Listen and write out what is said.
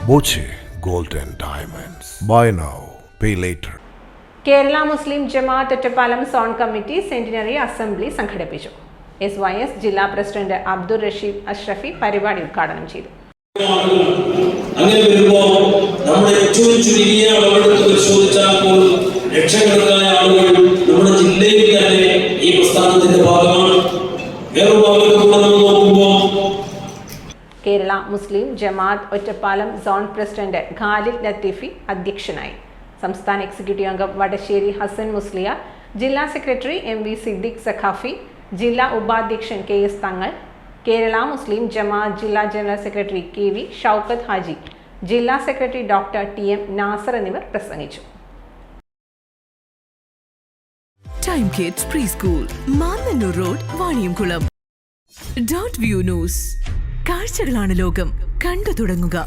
Boche Gold and Diamonds. Buy now, pay later. Kerala Muslim Jamaath Ottapalam zone committee centenary assembly സംഘടിപ്പിച്ചു. SYS ജില്ലാ president Abdul Rasheed Ashrafi പരിപാടി ഉദ്ഘാടനം ചെയ്തു. അങ്ങനെ വരുമ്പോൾ നമ്മുടെ ഏറ്റവും ചുരുങ്ങിയ അളവെടുത്ത് പരിശോധിച്ചാൽ പോലും ലക്ഷക്കണക്കായ ആളുകൾ നമ്മുടെ ജില്ലയിൽ തന്നെ ഈ പ്രസ്ഥാനത്തിന്റെ ഭാഗമാണ്. കേരള മുസ്ലിം ജമാഅത്ത് ഒറ്റപ്പാലം സോൺ പ്രസിഡന്റ് ഖാലിദ് ലത്തീഫി അധ്യക്ഷനായി. സംസ്ഥാന എക്സിക്യൂട്ടീവ് അംഗം വടശ്ശേരി ഹസൻ മുസ്ലിയാർ, ജില്ലാ സെക്രട്ടറി MV സിദ്ദിഖ് സഖാഫി, ജില്ലാ ഉപാധ്യക്ഷൻ KS തങ്ങൾ, കേരള മുസ്ലിം ജമാഅത്ത് ജില്ലാ general secretary KV Shoukath Haji, ജില്ലാ സെക്രട്ടറി ഡോക്ടർ TM നാസർ എന്നിവർ പ്രസംഗിച്ചു. Time kids pre school, Mannannur road, Vaniyamkulam. .view news. കാഴ്ചകളാണ് ലോകം, കണ്ടു തുടങ്ങുക.